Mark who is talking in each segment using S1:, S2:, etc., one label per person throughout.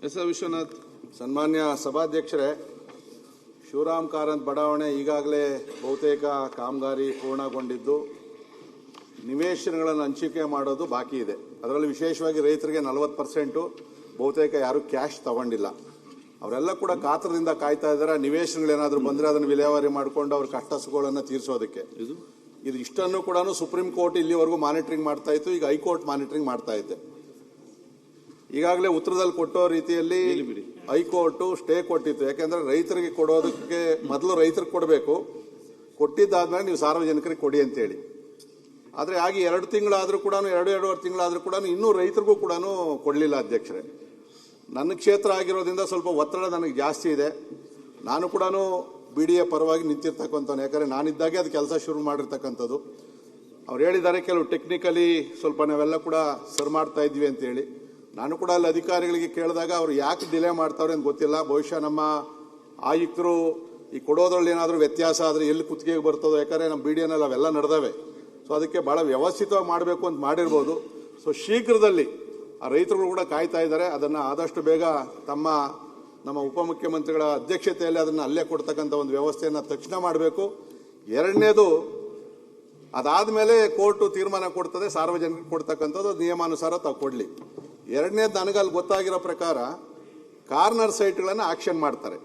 S1: S Vishwanath.
S2: ಸನ್ಮಾನ್ಯ ಸಭಾಧ್ಯಕ್ಷರೇ, ಶಿವರಾಮ್ ಕಾರಂತ್ ಬಡಾವಣೆ ಈಗಾಗಲೇ ಬಹುತೇಕ ಕಾಮಗಾರಿ ಪೂರ್ಣಗೊಂಡಿದ್ದು ನಿವೇಶನಗಳನ್ನು ಹಂಚಿಕೆ ಮಾಡೋದು ಬಾಕಿ ಇದೆ. ಅದರಲ್ಲಿ ವಿಶೇಷವಾಗಿ ರೈತರಿಗೆ 40% ಬಹುತೇಕ ಯಾರು ಕ್ಯಾಶ್ ತಗೊಂಡಿಲ್ಲ. ಅವರೆಲ್ಲ ಕೂಡ ಕಾತರದಿಂದ ಕಾಯ್ತಾ ಇದ್ದಾರೆ. ನಿವೇಶನಗಳೇನಾದರೂ ಬಂದರೆ ಅದನ್ನು ವಿಲೇವಾರಿ ಮಾಡಿಕೊಂಡು ಅವ್ರ ಕಷ್ಟ ಸುಖಗಳನ್ನು ತೀರಿಸೋದಕ್ಕೆ. ಇದು ಇಷ್ಟನ್ನು ಕೂಡ ಸುಪ್ರೀಂ ಕೋರ್ಟ್ ಇಲ್ಲಿವರೆಗೂ ಮಾನಿಟರಿಂಗ್ ಮಾಡ್ತಾ ಇತ್ತು. ಈಗ ಹೈಕೋರ್ಟ್ ಮಾನಿಟರಿಂಗ್ ಮಾಡ್ತಾ ಇದೆ. ಈಗಾಗಲೇ ಉತ್ತರದಲ್ಲಿ ಕೊಟ್ಟೋ ರೀತಿಯಲ್ಲಿ ಹೈಕೋರ್ಟ್ ಸ್ಟೇ ಕೊಟ್ಟಿತ್ತು. ಯಾಕೆಂದ್ರೆ ರೈತರಿಗೆ ಕೊಡೋದಕ್ಕೆ ಮೊದಲು ರೈತರಿಗೆ ಕೊಡಬೇಕು, ಕೊಟ್ಟಿದ್ದಾದ್ಮೇಲೆ ನೀವು ಸಾರ್ವಜನಿಕರಿಗೆ ಕೊಡಿ ಅಂತೇಳಿ. ಆದರೆ ಆಗಿ 2 ತಿಂಗಳಾದರೂ ಕೂಡ 2.5 ತಿಂಗಳಾದರೂ ಕೂಡ ಇನ್ನೂ ರೈತರಿಗೂ ಕೂಡ ಕೊಡಲಿಲ್ಲ ಅಧ್ಯಕ್ಷರೇ. ನನ್ನ ಕ್ಷೇತ್ರ ಆಗಿರೋದ್ರಿಂದ ಸ್ವಲ್ಪ ಒತ್ತಡ ನನಗೆ ಜಾಸ್ತಿ ಇದೆ. ನಾನು ಕೂಡ BDA ಪರವಾಗಿ ನಿಂತಿರ್ತಕ್ಕಂಥವ್ನು. ಯಾಕಂದರೆ ನಾನಿದ್ದಾಗೆ ಅದು ಕೆಲಸ ಶುರು ಮಾಡಿರ್ತಕ್ಕಂಥದ್ದು. ಅವ್ರು ಹೇಳಿದ್ದಾರೆ ಕೆಲವು ಟೆಕ್ನಿಕಲಿ ಸ್ವಲ್ಪ ನಾವೆಲ್ಲ ಕೂಡ ಸರ್ ಮಾಡ್ತಾ ಇದ್ವಿ ಅಂತೇಳಿ. ನಾನು ಕೂಡ ಅಲ್ಲಿ ಅಧಿಕಾರಿಗಳಿಗೆ ಕೇಳಿದಾಗ ಅವ್ರು ಯಾಕೆ ಡಿಲೇ ಮಾಡ್ತಾವ್ರೆ ಅಂತ ಗೊತ್ತಿಲ್ಲ. ಬಹುಶಃ ನಮ್ಮ ಆಯುಕ್ತರು ಈ ಕೊಡೋದ್ರಲ್ಲಿ ಏನಾದರೂ ವ್ಯತ್ಯಾಸ ಆದರೆ ಎಲ್ಲಿ ಕುತ್ತಿಗೆಗೆ ಬರ್ತದೋ. ಯಾಕಂದರೆ ನಮ್ಮ BDAನಲ್ಲಿ ಅವೆಲ್ಲ ನಡೆದವೆ. ಸೊ ಅದಕ್ಕೆ ಭಾಳ ವ್ಯವಸ್ಥಿತವಾಗಿ ಮಾಡಬೇಕು ಅಂತ ಮಾಡಿರ್ಬೋದು. ಸೊ ಶೀಘ್ರದಲ್ಲಿ ಆ ರೈತರುಗಳು ಕೂಡ ಕಾಯ್ತಾ ಇದ್ದಾರೆ. ಅದನ್ನು ಆದಷ್ಟು ಬೇಗ ನಮ್ಮ ಉಪಮುಖ್ಯಮಂತ್ರಿಗಳ ಅಧ್ಯಕ್ಷತೆಯಲ್ಲಿ ಅದನ್ನು ಅಲ್ಲೇ ಕೊಡ್ತಕ್ಕಂಥ ಒಂದು ವ್ಯವಸ್ಥೆಯನ್ನು ತಕ್ಷಣ ಮಾಡಬೇಕು. ಎರಡನೇದು, ಅದಾದಮೇಲೆ ಕೋರ್ಟು ತೀರ್ಮಾನ ಕೊಡ್ತದೆ, ಸಾರ್ವಜನಿಕರಿಗೆ ಕೊಡ್ತಕ್ಕಂಥದ್ದು ನಿಯಮಾನುಸಾರ ತಾವು ಕೊಡಲಿ. ಎರಡನೇದು, ನನಗಲ್ಲಿ ಗೊತ್ತಾಗಿರೋ ಪ್ರಕಾರ ಕಾರ್ನರ್ ಸೈಟ್ಗಳನ್ನು ಆಕ್ಷನ್ ಮಾಡ್ತಾರೆ.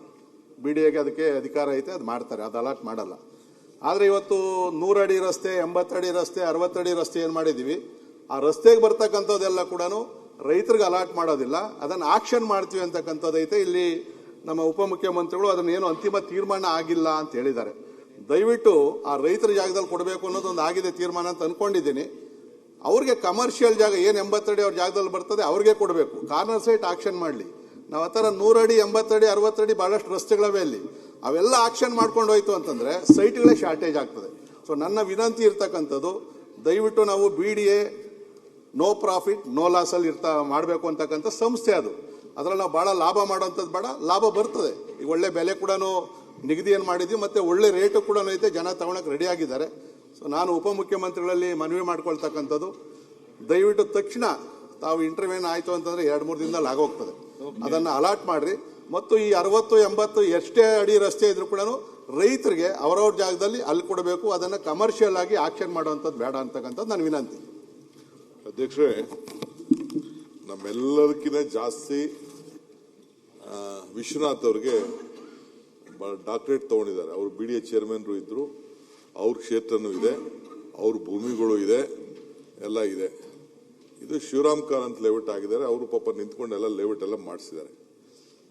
S2: BDAಗೆ ಅದಕ್ಕೆ ಅಧಿಕಾರ ಐತೆ, ಅದು ಮಾಡ್ತಾರೆ, ಅದು ಅಲಾಟ್ ಮಾಡಲ್ಲ. ಆದರೆ ಇವತ್ತು 100 ಅಡಿ ರಸ್ತೆ, 80 ಅಡಿ ರಸ್ತೆ, 60 ಅಡಿ ರಸ್ತೆ ಏನು ಮಾಡಿದ್ದೀವಿ, ಆ ರಸ್ತೆಗೆ ಬರ್ತಕ್ಕಂಥದ್ದೆಲ್ಲ ಕೂಡ ರೈತರಿಗೆ ಅಲಾಟ್ ಮಾಡೋದಿಲ್ಲ, ಅದನ್ನು ಆಕ್ಷನ್ ಮಾಡ್ತೀವಿ ಅಂತಕ್ಕಂಥದ್ದೈತೆ. ಇಲ್ಲಿ ನಮ್ಮ ಉಪಮುಖ್ಯಮಂತ್ರಿಗಳು ಅದನ್ನೇನು ಅಂತಿಮ ತೀರ್ಮಾನ ಆಗಿಲ್ಲ ಅಂತ ಹೇಳಿದ್ದಾರೆ. ದಯವಿಟ್ಟು ಆ ರೈತರ ಜಾಗದಲ್ಲಿ ಕೊಡಬೇಕು ಅನ್ನೋದೊಂದು ಆಗಿದೆ ತೀರ್ಮಾನ ಅಂತ ಅಂದ್ಕೊಂಡಿದ್ದೀನಿ. ಅವ್ರಿಗೆ ಕಮರ್ಷಿಯಲ್ ಜಾಗ ಏನು 80 ಅಡಿ ಅವ್ರ ಜಾಗದಲ್ಲಿ ಬರ್ತದೆ ಅವ್ರಿಗೆ ಕೊಡಬೇಕು. ಕಾರ್ನರ್ ಸೈಟ್ ಆಕ್ಷನ್ ಮಾಡಲಿ. ನಾವು ಆ ಥರ 100 ಅಡಿ, 80 ಅಡಿ, 60 ಅಡಿ ಭಾಳಷ್ಟು ರಸ್ತೆಗಳವೆ ಅಲ್ಲಿ. ಅವೆಲ್ಲ ಆಕ್ಷನ್ ಮಾಡ್ಕೊಂಡು ಹೋಯ್ತು ಅಂತಂದರೆ ಸೈಟ್ಗಳೇ ಶಾರ್ಟೇಜ್ ಆಗ್ತದೆ. ಸೊ ನನ್ನ ವಿನಂತಿ ಇರ್ತಕ್ಕಂಥದ್ದು, ದಯವಿಟ್ಟು ನಾವು BDA ನೋ ಪ್ರಾಫಿಟ್ ನೋ ಲಾಸಲ್ಲಿ ಮಾಡಬೇಕು ಅಂತಕ್ಕಂಥ ಸಂಸ್ಥೆ ಅದು. ಅದರಲ್ಲಿ ನಾವು ಭಾಳ ಲಾಭ ಮಾಡೋಂಥದ್ದು ಬೇಡ, ಲಾಭ ಬರ್ತದೆ. ಈಗ ಒಳ್ಳೆ ಬೆಲೆ ಕೂಡ ನಿಗದಿಯನ್ನು ಮಾಡಿದ್ವಿ, ಮತ್ತು ಒಳ್ಳೆ ರೇಟು ಕೂಡ ಐತೆ, ಜನ ತಗೊಳಕ್ಕೆ ರೆಡಿ ಆಗಿದ್ದಾರೆ. ಸೊ ನಾನು ಉಪಮುಖ್ಯಮಂತ್ರಿಗಳಲ್ಲಿ ಮನವಿ ಮಾಡ್ಕೊಳ್ತಕ್ಕಂಥದ್ದು, ದಯವಿಟ್ಟು ತಕ್ಷಣ ತಾವು ಇಂಟರ್ವ್ಯೂನ್ ಆಯಿತು ಅಂತಂದರೆ 2-3 ದಿನದಲ್ಲಿ ಆಗೋಗ್ತದೆ, ಅದನ್ನು ಅಲಾಟ್ ಮಾಡಿರಿ. ಮತ್ತು ಈ 60-80 ಎಷ್ಟೇ ಅಡಿ ರಸ್ತೆ ಇದ್ರೂ ಕೂಡ ರೈತರಿಗೆ ಅವರವ್ರ ಜಾಗದಲ್ಲಿ ಅಲ್ಲಿ ಕೊಡಬೇಕು. ಅದನ್ನು ಕಮರ್ಷಿಯಲ್ ಆಗಿ ಆಕ್ಷನ್ ಮಾಡುವಂಥದ್ದು ಬೇಡ ಅಂತಕ್ಕಂಥದ್ದು ನನ್ನ ವಿನಂತಿ.
S3: ಅಧ್ಯಕ್ಷರೇ, ನಮ್ಮೆಲ್ಲದಕ್ಕಿಂತ ಜಾಸ್ತಿ ವಿಶ್ವನಾಥ್ ಅವ್ರಿಗೆ ಡಾಕ್ಟರೇಟ್ ತಗೊಂಡಿದ್ದಾರೆ. ಅವರು BDA ಚೇರ್ಮನ್ರು ಇದ್ರು, ಅವ್ರ ಕ್ಷೇತ್ರನೂ ಇದೆ, ಅವ್ರ ಭೂಮಿಗಳು ಇದೆ, ಎಲ್ಲ ಇದೆ. ಇದು ಶಿವರಾಮ್ ಕಾರಂತ್ ಲೇಔಟ್ ಆಗಿದ್ದಾರೆ. ಅವರು ಪಾಪ ನಿಂತ್ಕೊಂಡೆಲ್ಲ ಲೇಔಟ್ ಎಲ್ಲ ಮಾಡಿಸಿದ್ದಾರೆ.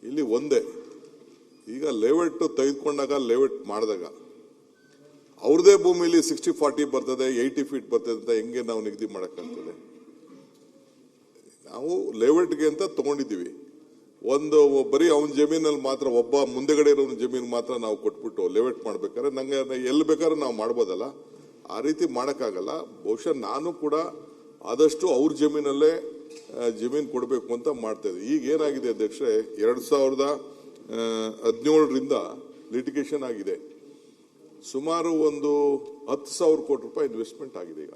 S3: ಇಲ್ಲಿ ಒಂದೇ, ಈಗ ಲೇಔಟ್ ತೆಗೆದುಕೊಂಡಾಗ ಲೇಔಟ್ ಮಾಡಿದಾಗ ಅವ್ರದೇ ಭೂಮಿಲಿ 60-40 ಬರ್ತದೆ, 80 ಫೀಟ್ ಬರ್ತದೆ ಅಂತ ಹೆಂಗೆ ನಾವು ನಿಗದಿ ಮಾಡೋಕ್ಕಾಗ್ತದೆ? ನಾವು ಲೇಔಟ್ಗೆ ಅಂತ ತಗೊಂಡಿದ್ದೀವಿ. ಒಂದು ಬರೀ ಅವನ ಜಮೀನಲ್ಲಿ ಮಾತ್ರ, ಒಬ್ಬ ಮುಂದೆಗಡೆ ಇರೋ ಜಮೀನು ಮಾತ್ರ ನಾವು ಕೊಟ್ಬಿಟ್ಟು ಲೇಔಟ್ ಮಾಡ್ಬೇಕಾದ್ರೆ ನಂಗೆ ಎಲ್ಲಿ ಬೇಕಾದ್ರೂ ನಾವು ಮಾಡ್ಬೋದಲ್ಲ. ಆ ರೀತಿ ಮಾಡೋಕ್ಕಾಗಲ್ಲ. ಬಹುಶಃ ನಾನು ಕೂಡ ಆದಷ್ಟು ಅವ್ರ ಜಮೀನಲ್ಲೇ ಜಮೀನು ಕೊಡಬೇಕು ಅಂತ ಮಾಡ್ತಾ ಇದ್ದೆ. ಈಗ ಏನಾಗಿದೆ ಅಧ್ಯಕ್ಷರೇ, 2017ರಿಂದ ಲಿಟಿಗೇಷನ್ ಆಗಿದೆ. ಸುಮಾರು ಒಂದು 10,000 ಕೋಟಿ ರೂಪಾಯಿ ಇನ್ವೆಸ್ಟ್ಮೆಂಟ್ ಆಗಿದೆ. ಈಗ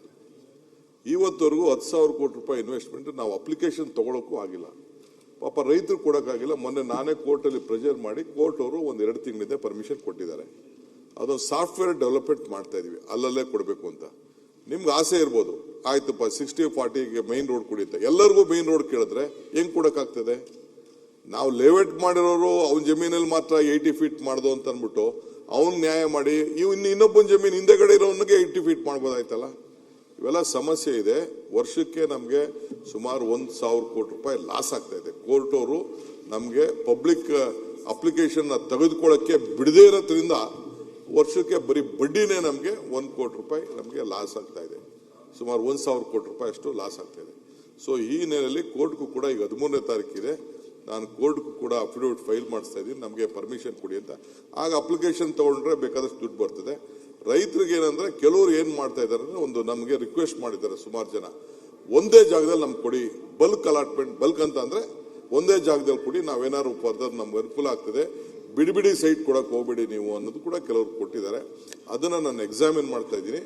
S3: ಇವತ್ತವರೆಗೂ 10,000 ಕೋಟಿ ರೂಪಾಯಿ ಇನ್ವೆಸ್ಟ್ಮೆಂಟ್ ನಾವು ಅಪ್ಲಿಕೇಶನ್ ತಗೊಳಕ್ಕೂ ಆಗಿಲ್ಲ. ಪಾಪ ರೈತರು ಕೊಡೋಕ್ಕಾಗಿಲ್ಲ. ಮೊನ್ನೆ ನಾನೇ ಕೋರ್ಟಲ್ಲಿ ಪ್ರೆಷರ್ ಮಾಡಿ ಕೋರ್ಟ್ ಅವರು 1-2 ತಿಂಗಳಿಂದ ಪರ್ಮಿಷನ್ ಕೊಟ್ಟಿದ್ದಾರೆ. ಅದೊಂದು ಸಾಫ್ಟ್ವೇರ್ ಡೆವಲಪ್ಮೆಂಟ್ ಮಾಡ್ತಾ ಇದೀವಿ, ಅಲ್ಲಲ್ಲೇ ಕೊಡಬೇಕು ಅಂತ. ನಿಮ್ಗೆ ಆಸೆ ಇರ್ಬೋದು, ಆಯ್ತಪ್ಪ 60-40ಗೆ ಮೈನ್ ರೋಡ್ ಕುಡಿಯುತ್ತೆ, ಎಲ್ಲರಿಗೂ ಮೈನ್ ರೋಡ್ ಕೇಳಿದ್ರೆ ಹೆಂಗ್ ಕೊಡೋಕ್ಕಾಗ್ತದೆ? ನಾವು ಲೇಔಟ್ ಮಾಡಿರೋರು ಅವನ ಜಮೀನಲ್ಲಿ ಮಾತ್ರ 80 ಫೀಟ್ ಮಾಡ್ದು ಅಂತ ಅಂದ್ಬಿಟ್ಟು ಅವನ್ ನ್ಯಾಯ ಮಾಡಿ ಇನ್ನೊಬ್ಬನ ಜಮೀನು ಹಿಂದೆಗಡೆ ಇರೋನಿಗೆ 80 ಫೀಟ್ ಮಾಡ್ಬೋದಾಯ್ತಲ್ಲ. ಇವೆಲ್ಲ ಸಮಸ್ಯೆ ಇದೆ. ವರ್ಷಕ್ಕೆ ನಮಗೆ ಸುಮಾರು 1,000 ಕೋಟಿ ರೂಪಾಯಿ ಲಾಸ್ ಆಗ್ತಾ ಇದೆ. ಕೋರ್ಟ್ ಅವರು ನಮಗೆ ಪಬ್ಲಿಕ್ ಅಪ್ಲಿಕೇಶನ್ ತೆಗೆದುಕೊಳ್ಳಕ್ಕೆ ಬಿಡದೇ ಇರೋದ್ರಿಂದ ವರ್ಷಕ್ಕೆ ಬರೀ ಬಡ್ಡಿನೇ ನಮಗೆ 1 ಕೋಟಿ ರೂಪಾಯಿ ನಮಗೆ ಲಾಸ್ ಆಗ್ತಾ ಇದೆ. ಸುಮಾರು 1,000 ಕೋಟಿ ರೂಪಾಯಿ ಅಷ್ಟು ಲಾಸ್ ಆಗ್ತಾ ಇದೆ. ಸೊ ಈ ಹಿನ್ನೆಲೆಯಲ್ಲಿ ಕೋರ್ಟ್ಗೂ ಕೂಡ ಈಗ 13ನೇ ತಾರೀಕಿದೆ, ನಾನು ಕೋರ್ಟ್ಗೂ ಕೂಡ ಅಫಿಡವಿಟ್ ಫೈಲ್ ಮಾಡಿಸ್ತಾ ಇದ್ದೀನಿ, ನಮಗೆ ಪರ್ಮಿಷನ್ ಕೊಡಿ ಅಂತ. ಆಗ ಅಪ್ಲಿಕೇಶನ್ ತಗೊಂಡ್ರೆ ಬೇಕಾದಷ್ಟು ದುಡ್ಡು ಬರ್ತದೆ. ರೈತರಿಗೆ ಏನಂದ್ರೆ ಕೆಲವರು ಏನ್ ಮಾಡ್ತಾ ಇದ್ದಾರೆ ಅಂದ್ರೆ, ಒಂದು ನಮಗೆ ರಿಕ್ವೆಸ್ಟ್ ಮಾಡಿದ್ದಾರೆ ಸುಮಾರು ಜನ, ಒಂದೇ ಜಾಗದಲ್ಲಿ ನಮ್ಗೆ ಕೊಡಿ, ಬಲ್ಕ್ ಅಲಾಟ್ಮೆಂಟ್, ಬಲ್ಕ್ ಅಂತ ಅಂದ್ರೆ ಒಂದೇ ಜಾಗದಲ್ಲಿ ಕೊಡಿ, ನಾವೇನಾದ್ರು ಫರ್ದರ್ ನಮ್ಗೆ ಅನುಕೂಲ ಆಗ್ತದೆ, ಬಿಡಿ ಸೈಟ್ ಕೊಡಕ್ಕೆ ಹೋಗ್ಬೇಡಿ ನೀವು ಅನ್ನೋದು ಕೂಡ ಕೆಲವರು ಕೊಟ್ಟಿದ್ದಾರೆ. ಅದನ್ನ ನಾನು ಎಕ್ಸಾಮಿನ್ ಮಾಡ್ತಾ ಇದ್ದೀನಿ.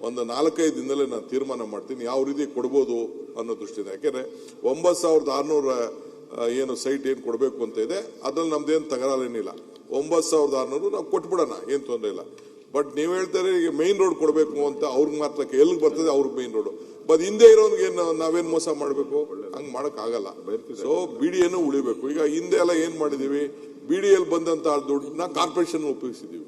S3: ಒಂದು 4-5 ದಿನದಲ್ಲೇ ನಾನು ತೀರ್ಮಾನ ಮಾಡ್ತೀನಿ ಯಾವ ರೀತಿ ಕೊಡ್ಬೋದು ಅನ್ನೋ ದೃಷ್ಟಿಯಿಂದ. ಯಾಕೆಂದ್ರೆ 9,600 ಏನು ಸೈಟ್ ಏನು ಕೊಡಬೇಕು ಅಂತ ಇದೆ, ಅದ್ರಲ್ಲಿ ನಮ್ದೇನು ತಗರಾಲೇನಿಲ್ಲ. 9,600 ನಾವು ಕೊಟ್ಬಿಡೋಣ, ಏನು ತೊಂದರೆ ಇಲ್ಲ. ಬಟ್ ನೀವು ಹೇಳ್ತಾರೆ ಈಗ ಮೇನ್ ರೋಡ್ ಕೊಡಬೇಕು ಅಂತ, ಅವ್ರಿಗೆ ಮಾತ್ರ ಎಲ್ಲಿಗೆ ಬರ್ತದೆ ಅವ್ರಿಗೆ ಮೇನ್ ರೋಡ್, ಬಟ್ ಹಿಂದೆ ಇರೋನ್ಗೆ ನಾವೇನು ಮೋಸ ಮಾಡಬೇಕು? ಹಂಗೆ ಮಾಡೋಕ್ಕಾಗಲ್ಲ. ಸೊ BDA ಉಳಿಬೇಕು. ಈಗ ಹಿಂದೆ ಎಲ್ಲ ಏನು ಮಾಡಿದೀವಿ, BDA ಬಂದಂತ ದುಡ್ಡನ್ನ ಕಾರ್ಪೊರೇಷನ್ ಉಪಯೋಗಿಸಿದೀವಿ.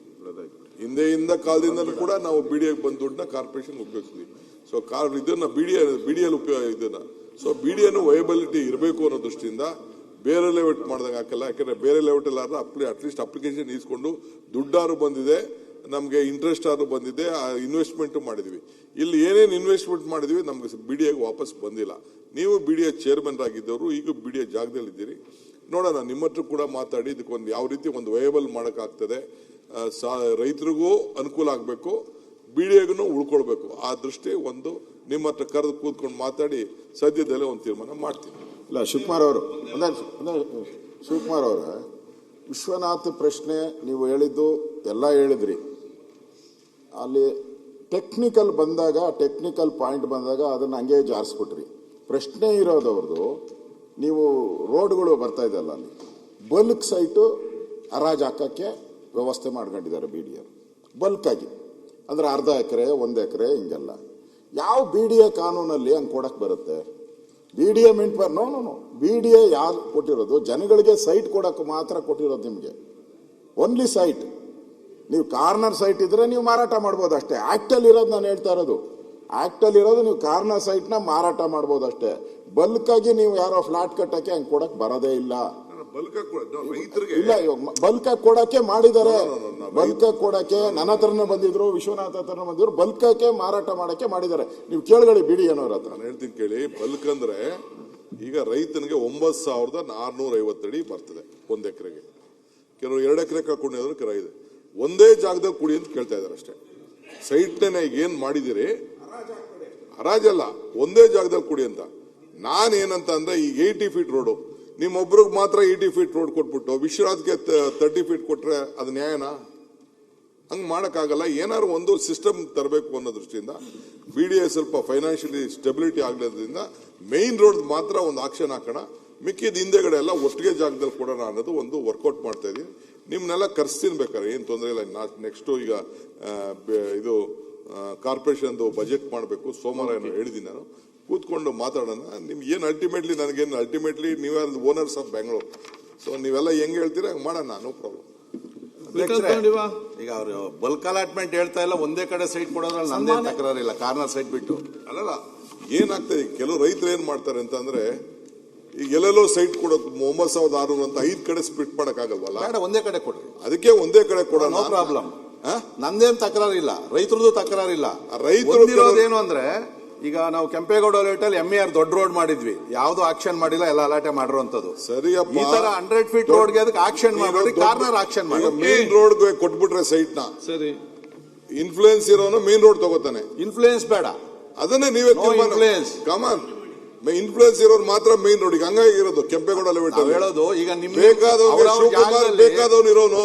S3: ಹಿಂದೆಯಿಂದ ಕಾಲದಿಂದಲೂ ಕೂಡ ನಾವು BDA ಬಂದ ದುಡ್ಡನ್ನ ಕಾರ್ಪೊರೇಷನ್ ಉಪಯೋಗಿಸಿದ್ವಿ. ಸೊ ಇದನ್ನ BDA ಉಪಯೋಗ ಇದನ್ನ. ಸೊ BDA ವಯಬಿಲಿಟಿ ಇರಬೇಕು ಅನ್ನೋ ದೃಷ್ಟಿಯಿಂದ ಬೇರೆ ಲೆವೆಟ್ ಮಾಡ್ದಂಗೆ ಹಾಕಲ್ಲ. ಯಾಕಂದ್ರೆ ಬೇರೆ ಲೆವೆಟ್ ಎಲ್ಲ ಅಟ್ಲೀಸ್ಟ್ ಅಪ್ಲಿಕೇಶನ್ ಇಸ್ಕೊಂಡು ದುಡ್ಡಾರು ಬಂದಿದೆ, ನಮಗೆ ಇಂಟ್ರೆಸ್ಟ್ ಆದ್ರೂ ಬಂದಿದೆ, ಇನ್ವೆಸ್ಟ್ಮೆಂಟ್ ಮಾಡಿದ್ವಿ. ಇಲ್ಲಿ ಏನೇನು ಇನ್ವೆಸ್ಟ್ಮೆಂಟ್ ಮಾಡಿದ್ವಿ ನಮ್ಗೆ BDA ವಾಪಸ್ ಬಂದಿಲ್ಲ. ನೀವು BDA ಚೇರ್ಮನ್ ಆಗಿದ್ದವರು, ಈಗ BDA ಜಾಗದಲ್ಲಿ ಇದ್ದೀರಿ. ನೋಡೋಣ, ನಿಮ್ಮ ಹತ್ರ ಕೂಡ ಮಾತಾಡಿ ಇದಕ್ಕೊಂದು ಯಾವ ರೀತಿ ಒಂದು ವಯಬಲ್ ಮಾಡೋಕ್ಕಾಗ್ತದೆ, ರೈತರಿಗೂ ಅನುಕೂಲ ಆಗಬೇಕು, BDAಗೂ ಉಳ್ಕೊಳ್ಬೇಕು. ಆ ದೃಷ್ಟಿ ಒಂದು ನಿಮ್ಮ ಹತ್ರ ಕರೆದು ಕೂತ್ಕೊಂಡು ಮಾತಾಡಿ ಸದ್ಯದಲ್ಲೇ ಒಂದು ತೀರ್ಮಾನ ಮಾಡ್ತೀನಿ.
S1: ಇಲ್ಲ ಶಿವಕುಮಾರ್ ಅವರು, ಶಿವಕುಮಾರ್ ಅವರ ವಿಶ್ವನಾಥ್ ಪ್ರಶ್ನೆ ನೀವು ಹೇಳಿದ್ದು ಎಲ್ಲ ಹೇಳಿದ್ರಿ. ಅಲ್ಲಿ ಟೆಕ್ನಿಕಲ್ ಬಂದಾಗ, ಟೆಕ್ನಿಕಲ್ ಪಾಯಿಂಟ್ ಬಂದಾಗ ಅದನ್ನು ಹಂಗೆ ಜಾರಿಸ್ಬಿಟ್ರಿ. ಪ್ರಶ್ನೆ ಇರೋದವ್ರದ್ದು ನೀವು ರೋಡ್ಗಳು ಬರ್ತಾ ಇದೆಯಲ್ಲ, ಅಲ್ಲಿ ಬಲ್ಕ್ ಸೈಟು ಹರಾಜು ಹಾಕೋಕ್ಕೆ ವ್ಯವಸ್ಥೆ ಮಾಡ್ಕೊಂಡಿದ್ದಾರೆ BDA ಬಲ್ಕಾಗಿ. ಅಂದರೆ ಅರ್ಧ ಎಕರೆ 1 ಎಕರೆ ಹಿಂಗೆಲ್ಲ. ಯಾವ BDA ಕಾನೂನಲ್ಲಿ ಹಂಗೆ ಕೊಡಕ್ಕೆ ಬರುತ್ತೆ? BDA ಮಿಂಟ್ ನೋ BDA ಯಾರು ಕೊಟ್ಟಿರೋದು? ಜನಗಳಿಗೆ ಸೈಟ್ ಕೊಡಕ್ಕೆ ಮಾತ್ರ ಕೊಟ್ಟಿರೋದು ನಿಮಗೆ. Only site. ನೀವು ಕಾರ್ನರ್ ಸೈಟ್ ಇದ್ರೆ ನೀವು ಮಾರಾಟ ಮಾಡ್ಬೋದು ಅಷ್ಟೇ. ಆಕ್ಟಲ್ಲಿ ಇರೋದು ನಾನು ಹೇಳ್ತಾ ಇರೋದು, ಆಕ್ಟಲ್ಲಿ ಇರೋದು ನೀವು ಕಾರ್ನರ್ ಸೈಟ್ನ ಮಾರಾಟ ಮಾಡ್ಬೋದು ಅಷ್ಟೇ. ಬಲ್ಕಾಗಿ ನೀವು ಯಾರೋ ಫ್ಲಾಟ್ ಕಟ್ಟಕ್ಕೆ ಹಂಗೆ ಕೊಡಕ್ಕೆ ಬರೋದೇ ಇಲ್ಲ. ಇಲ್ಲ, ಬಲ್ಕಾಗಿ ಕೊಡಕ್ಕೆ ಮಾಡಿದ್ದಾರೆ. ಬಲ್ಕಾಗಿ ಕೊಡಕ್ಕೆ ನನ್ನ ಹತ್ರನೇ ಬಂದಿದ್ರು, ವಿಶ್ವನಾಥ್ ಹತ್ರನೇ ಬಂದಿದ್ರು, ಬಲ್ಕಕ್ಕೆ ಮಾರಾಟ ಮಾಡಕ್ಕೆ ಮಾಡಿದ್ದಾರೆ. ನೀವು ಕೇಳ್ಕೊಳ್ಳಿ BDA ಹತ್ರ.
S3: ನಾನು ಹೇಳ್ತೀನಿ ಕೇಳಿ. ಬಲ್ಕ್ ಅಂದ್ರೆ ಈಗ ರೈತನಿಗೆ 9,450 ಅಡಿ ಬರ್ತದೆ 1 ಎಕರೆಗೆ. ಕೆಲವರು 2 ಎಕರೆ ಕಳ್ಕೊಂಡಿದ್ರು, ಕೆಲವು ಇದೆ. ಒಂದೇ ಜಾಗದಲ್ಲಿ ಕುಡಿ ಅಂತ ಕೇಳ್ತಾ ಇದಾರೆ ಅಷ್ಟೇ. ಸೈಟ್ನ ಈಗ ಏನ್ ಮಾಡಿದಿರಿ, ಹರಾಜಲ್ಲ, ಒಂದೇ ಜಾಗದಲ್ಲಿ ಕುಡಿ ಅಂತ. ನಾನೇನಂತ ಅಂದ್ರೆ ಈಗ 80 ಫೀಟ್ ರೋಡು ನಿಮ್ಮೊಬ್ರಿಗೆ ಮಾತ್ರ 80 ಫೀಟ್ ರೋಡ್ ಕೊಟ್ಬಿಟ್ಟು ವಿಶ್ವನಾಥ್ಗೆ 30 ಫೀಟ್ ಕೊಟ್ರೆ ಅದು ನ್ಯಾಯನಾ? ಹಂಗೆ ಮಾಡೋಕ್ಕಾಗಲ್ಲ. ಏನಾದ್ರು ಒಂದು ಸಿಸ್ಟಮ್ ತರಬೇಕು ಅನ್ನೋ ದೃಷ್ಟಿಯಿಂದ BDA ಸ್ವಲ್ಪ ಫೈನಾನ್ಷಿಯಲಿ ಸ್ಟೆಬಿಲಿಟಿ ಆಗಲಿದ್ರಿಂದ ಮೇನ್ ರೋಡ್ ಮಾತ್ರ ಒಂದು ಆಕ್ಷನ್ ಹಾಕೋಣ, ಮಿಕ್ಕಿದ ಹಿಂದೆಗಡೆ ಎಲ್ಲ ಒಟ್ಟಿಗೆ ಜಾಗದಲ್ಲಿ ಕೊಡೋಣ ಅನ್ನೋದು ಒಂದು ವರ್ಕೌಟ್ ಮಾಡ್ತಾ ಇದ್ದೀನಿ. ನಿಮ್ಮನ್ನೆಲ್ಲ ಕರ್ಸ್ತೀನಿ ಬೇಕಾದ್ರೆ, ಏನು ತೊಂದರೆ ಇಲ್ಲ. ನೆಕ್ಸ್ಟು ಈಗ ಇದು ಕಾರ್ಪೊರೇಷನ್ದು ಬಜೆಟ್ ಮಾಡಬೇಕು, ಸೋಮವಾರ ಏನೋ ಹೇಳಿದ್ದೀನಿ ನಾನು, ಕೂತ್ಕೊಂಡು ಮಾತಾಡೋಣ. ನಿಮ್ಗೆ ಏನು ಅಲ್ಟಿಮೇಟ್ಲಿ ನೀವೇ ಓನರ್ಸ್ ಆಫ್ ಬ್ಯಾಂಗ್ಳೂರ್. ಸೊ ನೀವೆಲ್ಲ ಹೆಂಗೆ ಹೇಳ್ತೀರಾ ಹಂಗೆ ಮಾಡೋಣ, ನೋ ಪ್ರಾಬ್ಲಮ್.
S2: ಈಗ ಅವರು ಬಲ್ಕ್ ಅಲಾಟ್ಮೆಂಟ್ ಹೇಳ್ತಾ ಇಲ್ಲ, ಒಂದೇ ಕಡೆ ಸೈಟ್ ಕೊಡೋದ್ರಲ್ಲಿ ನಂದೇ ತಕರಾರಿಲ್ಲ, ಕಾರ್ನರ್ ಸೈಟ್ ಬಿಟ್ಟು.
S3: ಅಲ್ಲಲ್ಲ, ಏನಾಗ್ತದೆ ಕೆಲವು ರೈತರು ಏನ್ ಮಾಡ್ತಾರೆ ಅಂತಂದ್ರೆ, ಈಗ ಎಲ್ಲೆಲ್ಲೋ ಸೈಟ್ ಕೊಡೋದು 9,600 ಅಂತ 5 ಕಡೆ ಸ್ಪ್ಲಿಟ್ ಮಾಡಕ್ಕಾಗಲ್ವಲ್ಲ,
S2: ಒಂದೇ ಕಡೆ ಕೊಡ್ರಿ.
S3: ಅದಕ್ಕೆ ಒಂದೇ ಕಡೆ ಕೊಡೋಣ,
S2: ನೋ ಪ್ರಾಬ್ಲಮ್. ನಂದೇನ್ ತಕರಾರಿಲ್ಲ, ರೈತರದ್ದು ತಕರಾರಿಲ್ಲ.
S3: ರೈತರು
S2: ಏನು ಅಂದ್ರೆ, ಈಗ ನಾವು ಕೆಂಪೇಗೌಡ ಲೇಟಲ್ಲಿ MER ದೊಡ್ಡ ರೋಡ್ ಮಾಡಿದ್ವಿ, ಯಾವ್ದು ಆಕ್ಷನ್ ಮಾಡಿಲ್ಲ, ಎಲ್ಲ ಅಲಾಟೆ ಮಾಡಿರುವಂತದ್ದು.
S3: ಸರಿಯಪ್ಪ,
S2: ಈ ತರ 100 ಫೀಟ್ ರೋಡ್ಗೆ ಅದಕ್ಕೆ ಆಕ್ಷನ್ ಮಾಡಿ, ಕಾರ್ನರ್ ಆಕ್ಷನ್ ಮಾಡಿ.
S3: ಮೇನ್ ರೋಡ್ ಕೊಟ್ಬಿಟ್ರೆ ಸೈಟ್ ನ, ಸರಿ, ಇನ್ಫ್ಲೂಯೆನ್ಸ್ ಇರೋನು ಮೇನ್ ರೋಡ್ ತಗೋತಾನೆ.
S2: ಇನ್ಫ್ಲೂಯೆನ್ಸ್ ಬೇಡ,
S3: ಅದನ್ನೇ ನೀವೇ ಕಮಾನ್. ಇನ್ಫ್ಲೂಯೆನ್ಸ್ ಇರೋರು ಮಾತ್ರ ಮೇನ್ ರೋಡ್. ಹಂಗಾಗಿರೋದು ಕೆಂಪೇಗೌಡ ಲೇಔಟ್
S2: ಹೇಳೋದು. ಈಗ ನಿಮ್ಗೆ
S3: ಬೇಕಾದವನು ಇರೋನು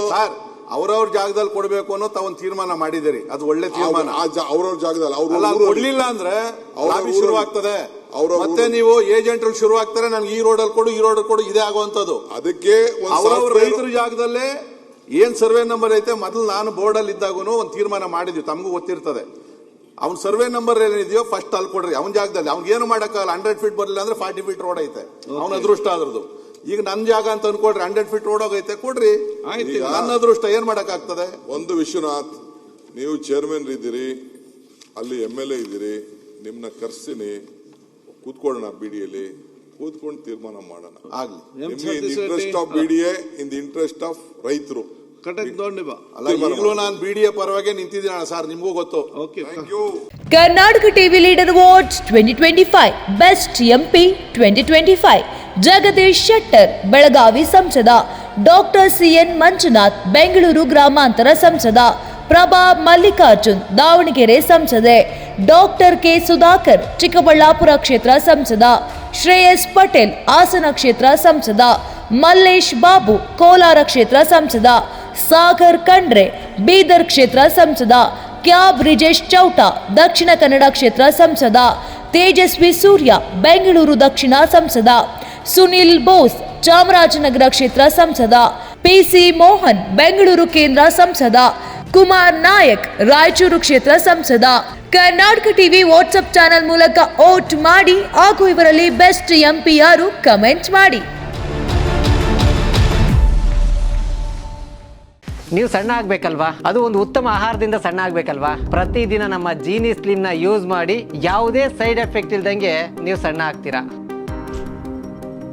S2: ಅವ್ರವ್ರ ಜಾಗದಲ್ಲಿ ಕೊಡ್ಬೇಕು ಅನ್ನೋ ತಾವೊಂದು ತೀರ್ಮಾನ ಮಾಡಿದಿರಿ, ಅದು ಒಳ್ಳೆ ತೀರ್ಮಾನ.
S3: ಅವ್ರವ್ರ ಜಾಗದಲ್ಲಿ
S2: ಕೊಡ್ಲಿಲ್ಲ ಅಂದ್ರೆ ಶುರು ಆಗ್ತದೆ. ಮತ್ತೆ ನೀವು ಏಜೆಂಟ್ರು ಶುರು ಆಗ್ತಾರೆ, ನನ್ಗೆ ಈ ರೋಡಲ್ಲಿ ಕೊಡು, ಈ ರೋಡ್ ಕೊಡು, ಇದೇ ಆಗುವಂತದ್ದು.
S3: ಅದಕ್ಕೆ
S2: ಅವ್ರವ್ರ ರೈತರ ಜಾಗದಲ್ಲೇ ಏನ್ ಸರ್ವೆ ನಂಬರ್ ಐತೆ, ಮೊದಲು ನಾನು ಬೋರ್ಡ್ ಅಲ್ಲಿ ಇದ್ದಾಗೂ ಒಂದು ತೀರ್ಮಾನ ಮಾಡಿದ್ವಿ, ತಮಗೂ ಗೊತ್ತಿರ್ತದೆ. ಅವ್ನ ಸರ್ವೆ ನಂಬರ್ ಏನಿದೆಯೋ ಫಸ್ಟ್ ಅಲ್ಲಿ ಕೊಡ್ರಿ, ಅವನ ಜಾಗದಲ್ಲಿ. ಅವ್ನಿಗೆ ಏನು ಮಾಡಕ್ಕಾಗಲ್ಲ, 100 ಫೀಟ್ ಬರಲಿಲ್ಲ ಅಂದ್ರೆ 40 ಫೀಟ್ ರೋಡ್ ಐತೆ, ಅವನ ಅದೃಷ್ಟ ಅದ್ರದ್ದು. ಈಗ ನನ್ನ ಜಾಗ ಅಂತ ಅನ್ಕೊಡ್ರಿ, 100 ಫೀಟ್ ರೋಡ್ ಹೋಗೈತೆ, ಕೊಡ್ರಿ, ನನ್ನ ಅದೃಷ್ಟ. ಏನ್ ಮಾಡಕ್ ಆಗ್ತದೆ?
S3: ಒಂದು ವಿಶ್ವನಾಥ್, ನೀವು ಚೇರ್ಮನ್ ಇದ್ದೀರಿ, ಅಲ್ಲಿ MLA ಇದ್ದೀರಿ, ನಿಮ್ನ ಕರ್ಸ್ತೀನಿ, ಕೂತ್ಕೊಳ್ಳೋಣ BDA, ಕೂತ್ಕೊಂಡು ತೀರ್ಮಾನ ಮಾಡೋಣ.
S2: ಆಗ್ಲಿ,
S3: interest of BDA, in the interest of ರೈತರು.
S2: ಈಗಲೂ ನಾನು BDA ಪರವಾಗಿ ನಿಂತಿದ್ದೀನಿ ಸರ್, ನಿಮ್ಗೂ ಗೊತ್ತು.
S4: Karnataka TV leader awards 2025 best MP 2025 Jagadish Shettar Belagavi ಸಂಸದ, ಡಾಕ್ಟರ್ CN ಮಂಜುನಾಥ್ ಬೆಂಗಳೂರು ಗ್ರಾಮಾಂತರ ಸಂಸದ, ಪ್ರಭಾ ಮಲ್ಲಿಕಾರ್ಜುನ್ ದಾವಣಗೆರೆ ಸಂಸದೆ, ಡಾಕ್ಟರ್ K ಸುಧಾಕರ್ ಚಿಕ್ಕಬಳ್ಳಾಪುರ ಕ್ಷೇತ್ರ ಸಂಸದ, ಶ್ರೇಯಸ್ ಪಟೇಲ್ ಹಾಸನ ಕ್ಷೇತ್ರ ಸಂಸದ, ಮಲ್ಲೇಶ್ ಬಾಬು ಕೋಲಾರ ಕ್ಷೇತ್ರ ಸಂಸದ, ಸಾಗರ್ ಖಂಡ್ರೆ ಬೀದರ್ ಕ್ಷೇತ್ರ ಸಂಸದ, ಕ್ಯಾಬ್ ಬ್ರಿಜೇಶ್ ಚೌಟ ದಕ್ಷಿಣ ಕನ್ನಡ ಕ್ಷೇತ್ರ ಸಂಸದ, ತೇಜಸ್ವಿ ಸೂರ್ಯ ಬೆಂಗಳೂರು ದಕ್ಷಿಣ ಸಂಸದ, ಸುನಿಲ್ ಬೋಸ್ ಚಾಮರಾಜನಗರ ಕ್ಷೇತ್ರ ಸಂಸದ, ಪಿಸಿ ಮೋಹನ್ ಬೆಂಗಳೂರು ಕೇಂದ್ರ ಸಂಸದ, ಕುಮಾರ್ ನಾಯಕ್ ರಾಯಚೂರು ಕ್ಷೇತ್ರ ಸಂಸದ. ಕರ್ನಾಟಕ ಟಿವಿ ವಾಟ್ಸ್ಆಪ್ ಚಾನೆಲ್ ಮೂಲಕ ವೋಟ್ ಮಾಡಿ ಹಾಗೂ ಇವರಲ್ಲಿ ಬೆಸ್ಟ್ ಎಂಪಿ ಯಾರು ಕಮೆಂಟ್ ಮಾಡಿ.
S5: ನೀವು ಸಣ್ಣ ಆಗಬೇಕಲ್ವಾ? ಅದು ಒಂದು ಉತ್ತಮ ಆಹಾರದಿಂದ ಸಣ್ಣ ಆಗಬೇಕಲ್ವಾ? ಪ್ರತಿದಿನ ನಮ್ಮ ಜೀನಿ ಸ್ಲಿಮ್ನ ಯೂಸ್ ಮಾಡಿ ಯಾವುದೇ ಸೈಡ್ ಎಫೆಕ್ಟ್ ಇಲ್ದಂಗೆ ನೀವು ಸಣ್ಣ ಆಗ್ತೀರಾ.